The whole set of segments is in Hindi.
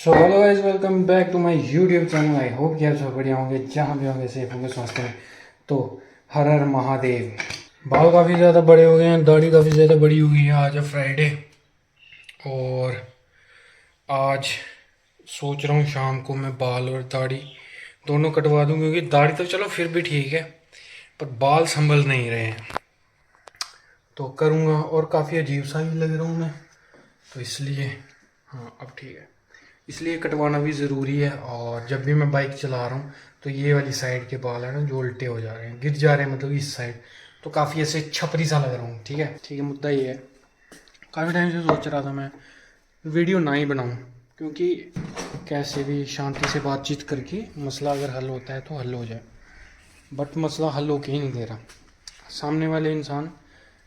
So hello guys, welcome back to my YouTube channel. I hope कि आप सब बढ़िया होंगे, जहाँ भी होंगे सेफ होंगे, स्वस्थ होंगे। तो हर हर महादेव। बाल काफ़ी ज़्यादा बड़े हो गए हैं, दाढ़ी काफ़ी ज़्यादा बड़ी हो गई है। आज है फ्राइडे और आज सोच रहा हूँ शाम को मैं बाल और दाढ़ी दोनों कटवा दूँ, क्योंकि दाढ़ी तो चलो फिर भी ठीक है, पर बाल संभल नहीं रहे हैं। तो करूँगा और काफ़ी अजीब सा भी लग रहा हूँ मैं, तो इसलिए हाँ अब ठीक है, इसलिए कटवाना भी ज़रूरी है। और जब भी मैं बाइक चला रहा हूँ तो ये वाली साइड के बाल है ना जो उल्टे हो जा रहे हैं, गिर जा रहे हैं, मतलब इस साइड, तो काफ़ी ऐसे छपरी सा लग रहा हूँ। ठीक है, मुद्दा ये है, काफ़ी टाइम से सोच रहा था मैं वीडियो ना ही बनाऊँ, क्योंकि कैसे भी शांति से बातचीत करके मसला अगर हल होता है तो हल हो जाए, बट मसला हल होके ही नहीं दे रहा। सामने वाले इंसान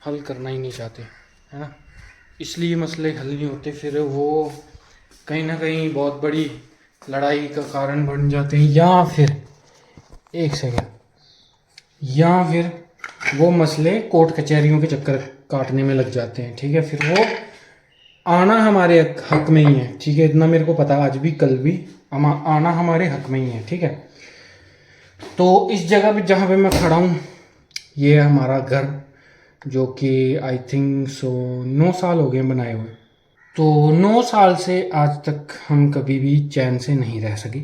हल करना ही नहीं चाहते, है ना, इसलिए मसले हल नहीं होते, फिर वो कहीं ना कहीं बहुत बड़ी लड़ाई का कारण बन जाते हैं, या फिर एक सेकंड, या फिर वो मसले कोर्ट कचहरियों के चक्कर काटने में लग जाते हैं। ठीक है, फिर वो आना हमारे हक में ही है। ठीक है, इतना मेरे को पता है, आज भी कल भी आना हमारे हक में ही है। ठीक है, तो इस जगह पे जहाँ पे मैं खड़ा हूँ ये है हमारा घर, जो कि आई थिंक 9 साल हो गए बनाए हुए। तो 9 साल से आज तक हम कभी भी चैन से नहीं रह सके।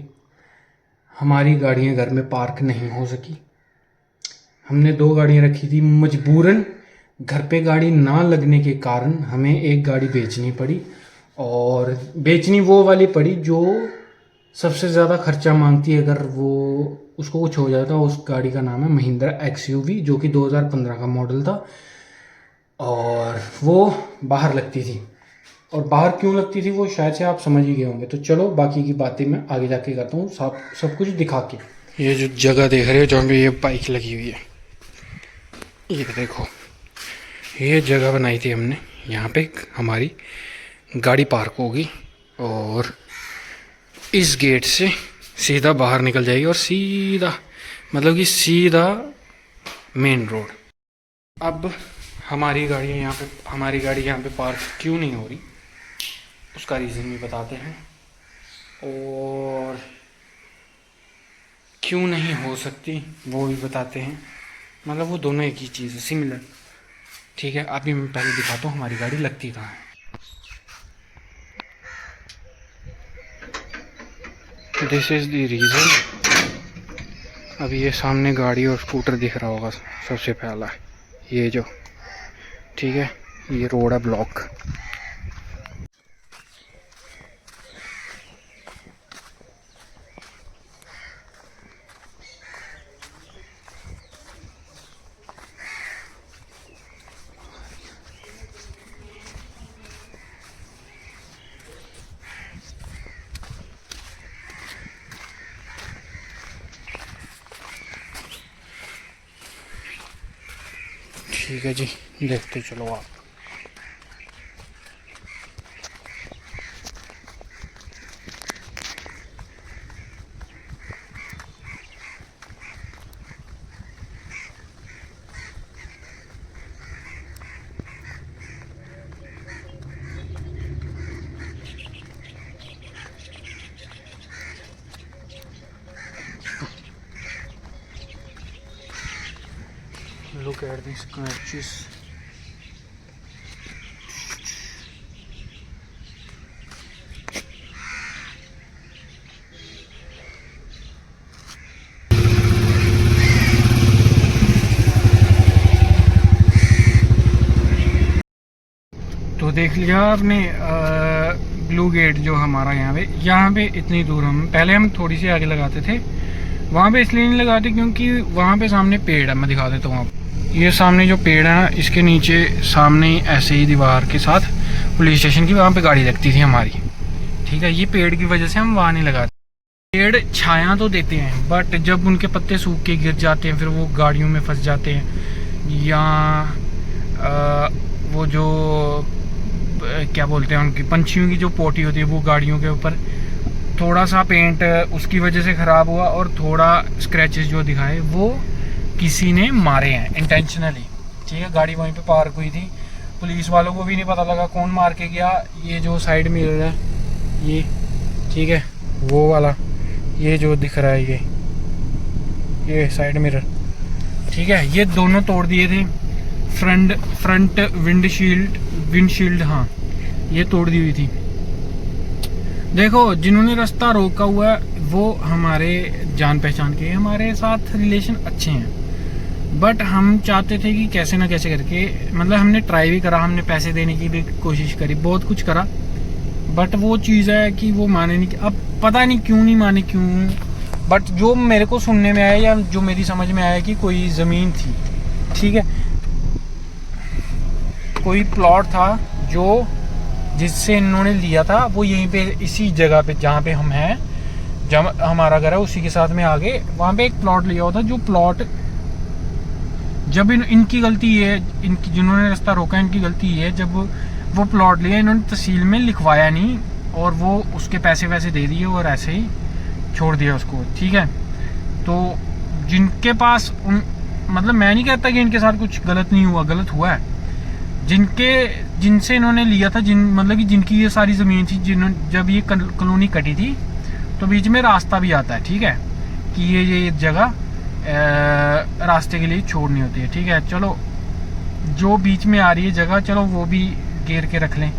हमारी गाड़ियाँ घर में पार्क नहीं हो सकी। हमने 2 गाड़ियाँ रखी थी, मजबूरन घर पे गाड़ी ना लगने के कारण हमें एक गाड़ी बेचनी पड़ी, और बेचनी वो वाली पड़ी जो सबसे ज़्यादा खर्चा मांगती है। अगर वो उसको कुछ हो जाता, उस गाड़ी का नाम है महिंद्रा XUV, जो कि 2015 का मॉडल था, और वो बाहर लगती थी। और बाहर क्यों लगती थी वो शायद से आप समझ ही गए होंगे। तो चलो बाकी की बातें मैं आगे जाके करता हूँ, सब कुछ दिखा के। ये जो जगह देख रहे हो जहाँ पे ये बाइक लगी हुई है, ये देखो, ये जगह बनाई थी हमने, यहाँ पे हमारी गाड़ी पार्क होगी और इस गेट से सीधा बाहर निकल जाएगी और सीधा, मतलब कि सीधा मेन रोड। अब हमारी गाड़ी यहाँ पे पार्क क्यों नहीं हो रही, उसका रीज़न भी बताते हैं, और क्यों नहीं हो सकती वो भी बताते हैं। मतलब वो दोनों एक ही चीज़ है, सिमिलर। ठीक है, अभी मैं पहले दिखाता हूँ हमारी गाड़ी लगती कहाँ है। This is the reason. अभी ये सामने गाड़ी और स्कूटर दिख रहा होगा सबसे पहला, ये जो, ठीक है, ये रोड है ब्लॉक। ठीक है जी, देखते चलो आप। Look at these scratches. तो देख लिया आपने ब्लू गेट जो हमारा यहाँ पे इतनी दूर, हम थोड़ी सी आगे लगाते थे, वहाँ पे इसलिए नहीं लगाते क्योंकि वहाँ पे सामने पेड़ है। मैं दिखा देता हूँ आपको, ये सामने जो पेड़ है ना, इसके नीचे सामने ऐसे ही दीवार के साथ पुलिस स्टेशन की, वहाँ पे गाड़ी लगती थी हमारी। ठीक है, ये पेड़ की वजह से हम वहाँ नहीं लगाते। पेड़ छाया तो देते हैं, बट जब उनके पत्ते सूख के गिर जाते हैं फिर वो गाड़ियों में फंस जाते हैं, या वो जो क्या बोलते हैं उनकी, पंछियों की जो पोटी होती है, वो गाड़ियों के ऊपर थोड़ा सा पेंट उसकी वजह से ख़राब हुआ, और थोड़ा स्क्रैचेस जो दिखाए वो किसी ने मारे हैं इंटेंशनली। ठीक है, गाड़ी वहीं पे पार्क हुई थी, पुलिस वालों को भी नहीं पता लगा कौन मार के गया। ये जो साइड मिरर है, ठीक है, वो वाला ये जो दिख रहा है ये साइड मिरर, ठीक है, ये दोनों तोड़ दिए थे। फ्रंट विंडशील्ड हाँ, ये तोड़ दी हुई थी। देखो जिन्होंने रास्ता रोका हुआ है वो हमारे जान पहचान के, हमारे साथ रिलेशन अच्छे हैं, बट हम चाहते थे कि कैसे ना कैसे करके, मतलब हमने ट्राई भी करा, हमने पैसे देने की भी कोशिश करी, बहुत कुछ करा, बट वो चीज़ है कि वो माने नहीं। अब पता नहीं क्यों नहीं माने, क्यों, बट जो मेरे को सुनने में आया या जो मेरी समझ में आया कि कोई ज़मीन थी, ठीक है, कोई प्लॉट था जो जिससे इन्होंने लिया था, वो यहीं पे इसी जगह पे जहाँ पे हम हैं, जहाँ हमारा घर है उसी के साथ में आगे वहाँ पे एक प्लॉट लिया हुआ था। जो प्लॉट जब इनकी गलती है, इनकी जिन्होंने रास्ता रोका इनकी गलती है, जब वो प्लॉट लिया इन्होंने तहसील में लिखवाया नहीं और वो उसके पैसे वैसे दे दिए और ऐसे ही छोड़ दिया उसको, ठीक है। तो जिनके पास मतलब मैं नहीं कहता कि इनके साथ कुछ गलत नहीं हुआ, गलत हुआ है। जिनसे इन्होंने लिया था, मतलब कि जिनकी ये सारी ज़मीन थी, जब ये कॉलोनी कटी थी तो बीच में रास्ता भी आता है, ठीक है, कि ये जगह रास्ते के लिए छोड़नी होती है, ठीक है। चलो जो बीच में आ रही है जगह, चलो वो भी घेर के रख लें,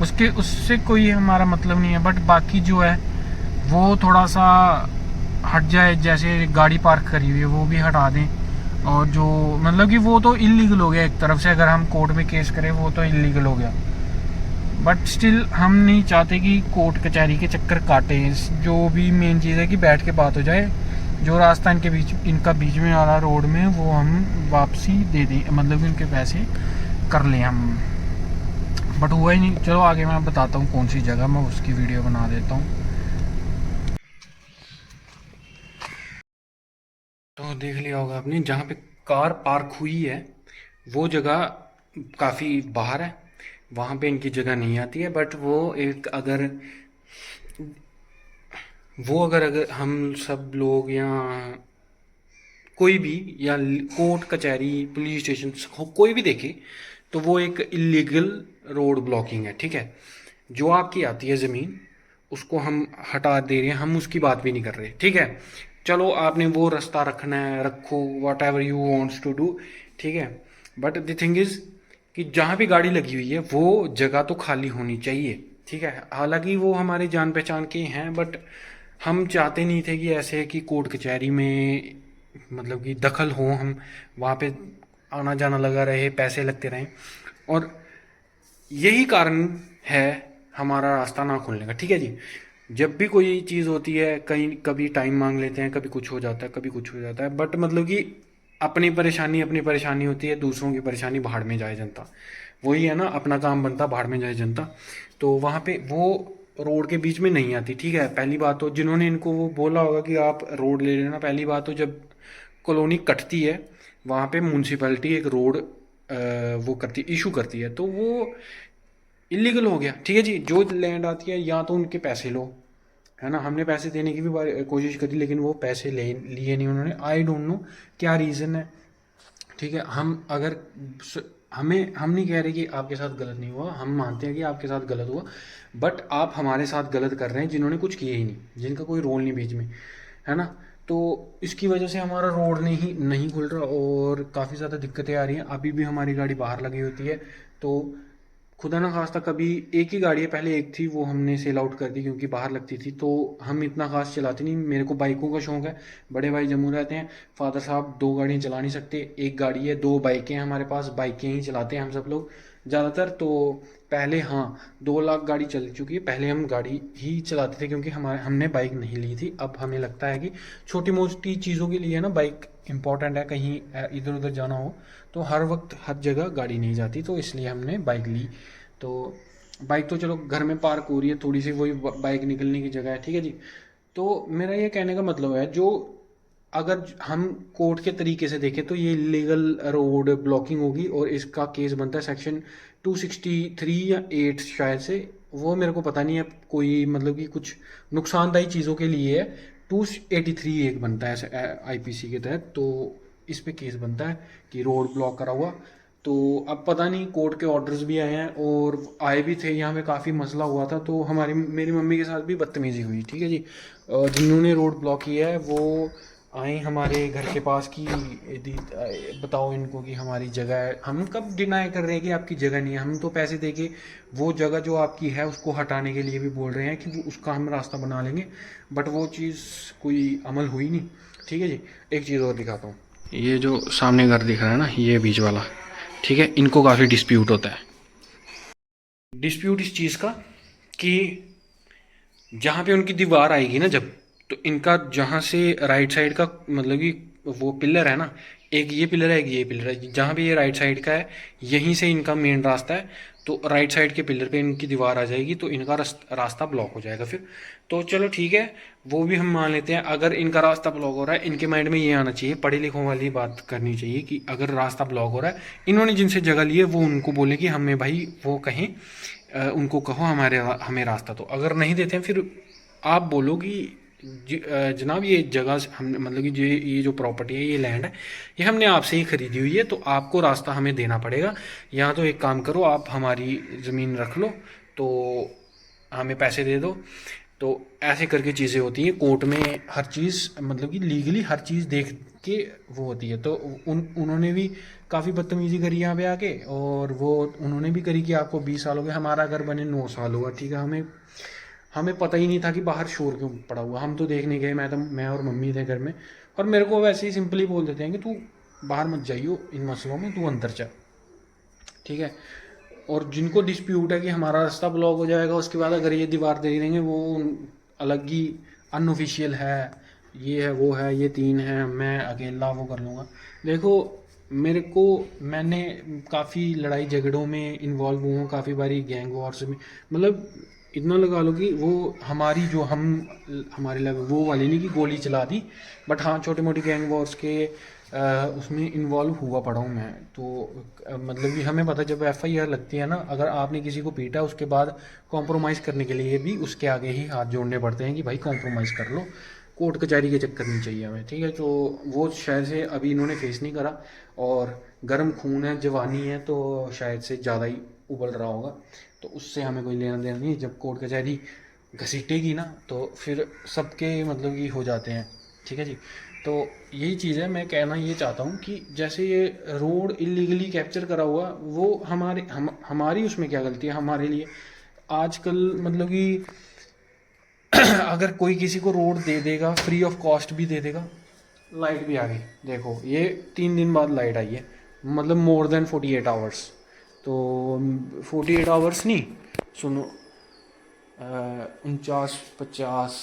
उससे कोई हमारा मतलब नहीं है, बट बाकी जो है वो थोड़ा सा हट जाए, जैसे गाड़ी पार्क करी हुई है वो भी हटा दें। और जो मतलब कि वो तो इलीगल हो गया एक तरफ से, अगर हम कोर्ट में केस करें वो तो इलीगल हो गया, बट स्टिल हम नहीं चाहते कि कोर्ट कचहरी के चक्कर काटें। जो भी मेन चीज़ है कि बैठ के बात हो जाए, जो रास्ता इनका बीच में आ रहा रोड में वो हम वापसी दे दें, मतलब कि उनके पैसे कर लें हम, बट हुआ ही नहीं। चलो आगे मैं बताता हूँ कौन सी जगह, मैं उसकी वीडियो बना देता हूँ। तो देख लिया होगा आपने, जहाँ पे कार पार्क हुई है वो जगह काफ़ी बाहर है, वहाँ पे इनकी जगह नहीं आती है, बट अगर हम सब लोग या कोई भी, या कोर्ट कचहरी पुलिस स्टेशन कोई भी देखे तो वो एक इलीगल रोड ब्लॉकिंग है, ठीक है। जो आपकी आती है ज़मीन उसको हम हटा दे रहे हैं, हम उसकी बात भी नहीं कर रहे, ठीक है। चलो आपने वो रास्ता रखना है, रखो, whatever you wants to do, ठीक है, बट द थिंग इज़ कि जहाँ भी गाड़ी लगी हुई है वो जगह तो खाली होनी चाहिए, ठीक है। हालांकि वो हमारे जान पहचान के हैं, बट हम चाहते नहीं थे कि ऐसे कि कोर्ट कचहरी में मतलब कि दखल हो, हम वहाँ पे आना जाना लगा रहे, पैसे लगते रहें, और यही कारण है हमारा रास्ता ना खुलने का, ठीक है जी। जब भी कोई चीज़ होती है, कहीं कभी टाइम मांग लेते हैं, कभी कुछ हो जाता है, कभी कुछ हो जाता है, बट मतलब कि अपनी परेशानी होती है, दूसरों की परेशानी भाड़ में जाए जनता, वही है ना, अपना काम बनता भाड़ में जाए जनता। तो वहाँ पे वो रोड के बीच में नहीं आती, ठीक है। पहली बात तो जिन्होंने इनको वो बोला होगा कि आप रोड ले लेना, पहली बात तो जब कॉलोनी कटती है वहाँ पे म्यूनसिपैलिटी एक रोड वो करती, इशू करती है, तो वो इलीगल हो गया, ठीक है जी। जो लैंड आती है या तो उनके पैसे लो, है ना, हमने पैसे देने की भी कोशिश करी लेकिन वो पैसे लिए नहीं उन्होंने, आई डोंट नो क्या रीज़न है, ठीक है। हम नहीं कह रहे कि आपके साथ गलत नहीं हुआ, हम मानते हैं कि आपके साथ गलत हुआ, बट आप हमारे साथ गलत कर रहे हैं जिन्होंने कुछ किए ही नहीं, जिनका कोई रोल नहीं बीच में, है ना। तो इसकी वजह से हमारा रोड नहीं खुल रहा और काफ़ी ज़्यादा दिक्कतें आ रही हैं। अभी भी हमारी गाड़ी बाहर लगी होती है, तो खुदा ना खास्ता कभी एक ही गाड़ी है, पहले एक थी वो हमने सेल आउट कर दी क्योंकि बाहर लगती थी, तो हम इतना खास चलाते नहीं। मेरे को बाइकों का शौक है, बड़े भाई जम्मू रहते हैं, फादर साहब दो गाड़ियाँ चला नहीं सकते, एक गाड़ी है, दो बाइकें हैं हमारे पास, बाइकें ही चलाते हैं हम सब लोग ज़्यादातर। तो पहले हाँ 2 लाख गाड़ी चल चुकी है, पहले हम गाड़ी ही चलाते थे क्योंकि हमने बाइक नहीं ली थी। अब हमें लगता है कि छोटी मोटी चीज़ों के लिए ना बाइक इंपॉर्टेंट है, कहीं इधर उधर जाना हो तो हर वक्त हर जगह गाड़ी नहीं जाती, तो इसलिए हमने बाइक ली। तो बाइक तो चलो घर में पार्क हो रही है, थोड़ी सी वही बाइक निकलने की जगह है, ठीक है जी। तो मेरा ये कहने का मतलब है, जो अगर हम कोर्ट के तरीके से देखें तो ये लीगल रोड ब्लॉकिंग होगी और इसका केस बनता है सेक्शन 263 या 8 शायद से, वो मेरे को पता नहीं है, कोई मतलब कि कुछ नुकसानदायी चीज़ों के लिए है, 283 एक बनता है आईपीसी के तहत, तो इस पे केस बनता है कि रोड ब्लॉक करा हुआ। तो अब पता नहीं, कोर्ट के ऑर्डर्स भी आए हैं और आए भी थे, यहाँ पे काफ़ी मसला हुआ था, तो हमारी मेरी मम्मी के साथ भी बदतमीज़ी हुई, ठीक है जी। जिन्होंने रोड ब्लॉक किया है वो आए हमारे घर के पास कि यदि बताओ इनको कि हमारी जगह है। हम कब डिनाई कर रहे हैं कि आपकी जगह नहीं है, हम तो पैसे दे के वो जगह जो आपकी है उसको हटाने के लिए भी बोल रहे हैं कि वो उसका हम रास्ता बना लेंगे, बट वो चीज़ कोई अमल हुई नहीं, ठीक है जी। एक चीज़ और दिखाता हूँ, ये जो सामने घर दिख रहा है ना, ये बीच वाला, ठीक है, इनको काफ़ी डिस्प्यूट होता है। डिस्प्यूट इस चीज़ का कि जहाँ पे उनकी दीवार आएगी ना जब, तो इनका जहाँ से राइट साइड का मतलब कि वो पिलर है ना, एक ये पिलर है, एक ये पिलर है, जहाँ पे ये राइट साइड का है यहीं से इनका मेन रास्ता है, तो राइट साइड के पिलर पे इनकी दीवार आ जाएगी, तो इनका रास्ता ब्लॉक हो जाएगा फिर। तो चलो ठीक है, वो भी हम मान लेते हैं। अगर इनका रास्ता ब्लॉक हो रहा है, इनके माइंड में ये आना चाहिए, पढ़े लिखों वाली बात करनी चाहिए कि अगर रास्ता ब्लॉक हो रहा है, इन्होंने जिनसे जगह ली है वो उनको बोले कि हमें भाई वो कहें, उनको कहो हमें रास्ता। तो अगर नहीं देते हैं फिर आप बोलो कि जनाब ये जगह हम मतलब कि ये जो प्रॉपर्टी है, ये लैंड है, ये हमने आपसे ही खरीदी हुई है, तो आपको रास्ता हमें देना पड़ेगा। या तो एक काम करो, आप हमारी ज़मीन रख लो, तो हमें पैसे दे दो। तो ऐसे करके चीज़ें होती हैं कोर्ट में, हर चीज़ मतलब कि लीगली हर चीज़ देख के वो होती है। तो उन्होंने भी काफ़ी बदतमीज़ी करी यहाँ पे आके, और वो उन्होंने भी करी कि आपको 20 साल हो गए, हमारा घर बने 9 साल हुआ, ठीक है। हमें हमें पता ही नहीं था कि बाहर शोर क्यों पड़ा हुआ। हम तो देखने गए, मैं और मम्मी थे घर में, और मेरे को वैसे ही सिंपली बोल देते हैं कि तू बाहर मत जाइयो इन मसलों में, तू अंदर चल, ठीक है। और जिनको डिस्प्यूट है कि हमारा रास्ता ब्लॉक हो जाएगा, उसके बाद अगर ये दीवार दे देंगे, वो अलग ही अनऑफिशियल है, ये है वो है, ये 3 है, मैं अकेला वो कर लूँगा। देखो मेरे को, मैंने काफ़ी लड़ाई झगड़ों में इन्वॉल्व हुआ हूँ, काफ़ी बारी गैंग वॉर्स में, मतलब इतना लगा लो कि वो हमारी जो हम हमारे लेवल वो वाली नहीं कि गोली चला दी, बट हाँ छोटे मोटे गैंग वॉर्स के उसमें इन्वॉल्व हुआ पड़ा हूँ मैं। तो मतलब कि हमें पता है जब FIR लगती है ना, अगर आपने किसी को पीटा उसके बाद कॉम्प्रोमाइज़ करने के लिए भी उसके आगे ही हाथ जोड़ने पड़ते हैं कि भाई कॉम्प्रोमाइज़ कर लो, कोर्ट कचहरी के चक्कर नहीं चाहिए हमें, ठीक है। तो वो शायद से अभी इन्होंने फेस नहीं करा, और गर्म खून है, जवानी है, तो शायद से ज़्यादा ही उबल रहा होगा, तो उससे हमें कोई लेना देना नहीं। जब कोर्ट कचहरी घसीटेगी ना, तो फिर सबके मतलब कि हो जाते हैं, ठीक है जी। तो यही चीज़ है, मैं कहना ये चाहता हूँ कि जैसे ये रोड इलीगली कैप्चर करा हुआ, वो हमारी उसमें क्या गलती है हमारे लिए। आजकल मतलब कि अगर कोई किसी को रोड दे देगा, फ्री ऑफ कॉस्ट भी दे देगा, लाइट भी आ गई, देखो ये 3 दिन बाद लाइट आई है, मतलब मोर देन 48 आवर्स। तो 48 आवर्स नहीं, सुनो, 49, 50,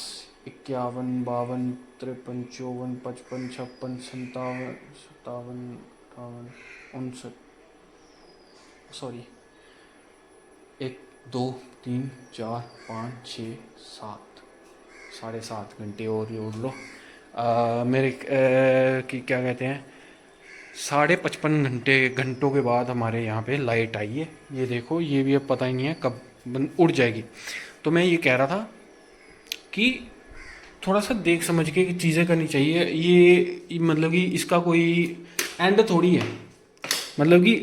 51, 52, 53, 54, 55, 56, 57, 58, 59, सॉरी, 1, 2, 3, 4, 5, 6, 7, 7.5 घंटे और जोड़ लो, मेरे कि क्या कहते हैं, 55.5 घंटों के बाद हमारे यहाँ पे लाइट आई है। ये देखो, ये भी अब पता ही नहीं है कब उड़ जाएगी। तो मैं ये कह रहा था कि थोड़ा सा देख समझ के चीज़ें करनी चाहिए। ये मतलब कि इसका कोई एंड थोड़ी है, मतलब कि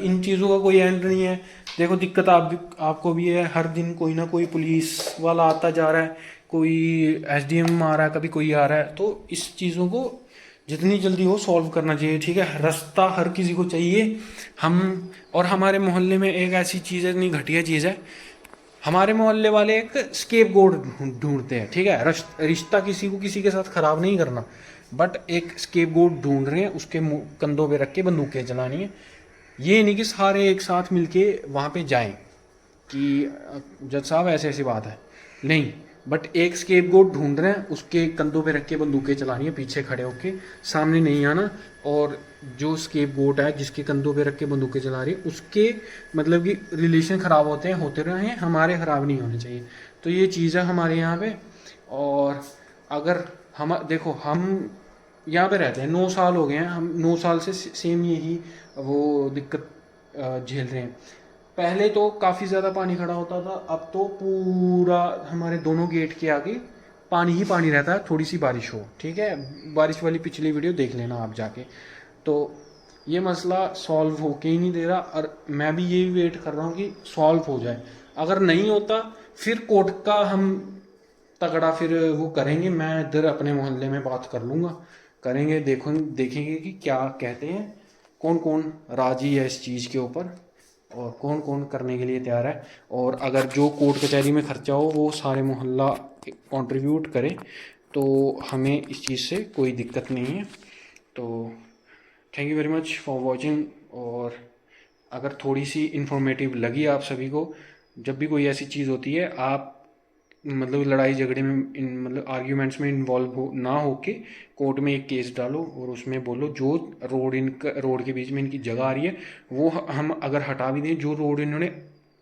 इन चीज़ों का कोई एंड नहीं है। देखो दिक्कत आपको भी है, हर दिन कोई ना कोई पुलिस वाला आता जा रहा है, कोई SDM आ रहा है, कभी कोई आ रहा है, तो इस चीज़ों को जितनी जल्दी हो सॉल्व करना चाहिए, ठीक है। रास्ता हर किसी को चाहिए। हम और हमारे मोहल्ले में एक ऐसी चीज़ है, इतनी घटिया चीज़ है, हमारे मोहल्ले वाले एक स्केप गोड ढूंढते हैं, ठीक है। रिश्ता किसी को किसी के साथ ख़राब नहीं करना, बट एक स्केप गोड ढूंढ रहे हैं, उसके कंधों पे रख के बंदूकें चलानी है। ये नहीं कि सारे एक साथ मिलके वहाँ पे जाएं कि जज साहब ऐसे ऐसी बात है, नहीं, बट एक स्केप गोड ढूंढ रहे हैं, उसके कंधों पे रख के बंदूकें चलानी है, पीछे खड़े होके, सामने नहीं आना। और जो स्केप गोड है जिसके कंधों पे रख के बंदूकें चला रही है, उसके मतलब कि रिलेशन ख़राब होते रहे हैं, हमारे ख़राब नहीं होने चाहिए। तो ये चीज़ है हमारे यहाँ पे। और अगर हम देखो, हम यहाँ पे रहते हैं, 9 साल हो गए हैं, हम 9 साल से सेम यही वो दिक्कत झेल रहे हैं। पहले तो काफ़ी ज़्यादा पानी खड़ा होता था, अब तो पूरा हमारे दोनों गेट के आगे पानी ही पानी रहता है, थोड़ी सी बारिश हो, ठीक है। बारिश वाली पिछली वीडियो देख लेना आप जाके। तो ये मसला सॉल्व होके ही नहीं दे रहा, और मैं भी यही वेट कर रहा हूँ कि सॉल्व हो जाए। अगर नहीं होता फिर कोर्ट का हम तगड़ा फिर वो करेंगे। मैं इधर अपने मोहल्ले में बात कर लूँगा, करेंगे, देखेंगे कि क्या कहते हैं, कौन कौन राजी है इस चीज़ के ऊपर और कौन कौन करने के लिए तैयार है। और अगर जो कोर्ट कचहरी में खर्चा हो वो सारे मोहल्ला कंट्रीब्यूट करे तो हमें इस चीज़ से कोई दिक्कत नहीं है। तो thank you very much for watching. और अगर थोड़ी सी इन्फॉर्मेटिव लगी आप सभी को, जब भी कोई ऐसी चीज़ होती है आप मतलब लड़ाई झगड़े में मतलब आर्ग्यूमेंट्स में इन्वॉल्व हो ना होके कोर्ट में एक केस डालो और उसमें बोलो जो रोड के बीच में इनकी जगह आ रही है वो हम अगर हटा भी दें, जो रोड इन्होंने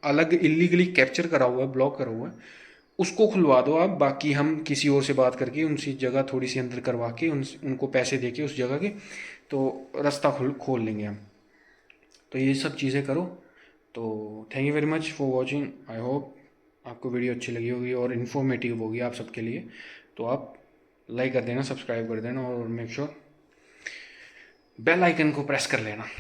अलग इलीगली कैप्चर करा हुआ है, ब्लॉक करा हुआ है, उसको खुलवा दो आप। बाकी हम किसी और से बात करके उनसी जगह थोड़ी सी अंदर करवा के उनको पैसे दे के उस जगह के तो रास्ता खोल लेंगे हम। तो ये सब चीज़ें करो। तो thank you very much for watching. I hope आपको वीडियो अच्छी लगी होगी और इन्फॉर्मेटिव होगी आप सबके लिए। तो आप लाइक कर देना, सब्सक्राइब कर देना और मेक श्योर बेल आइकन को प्रेस कर लेना।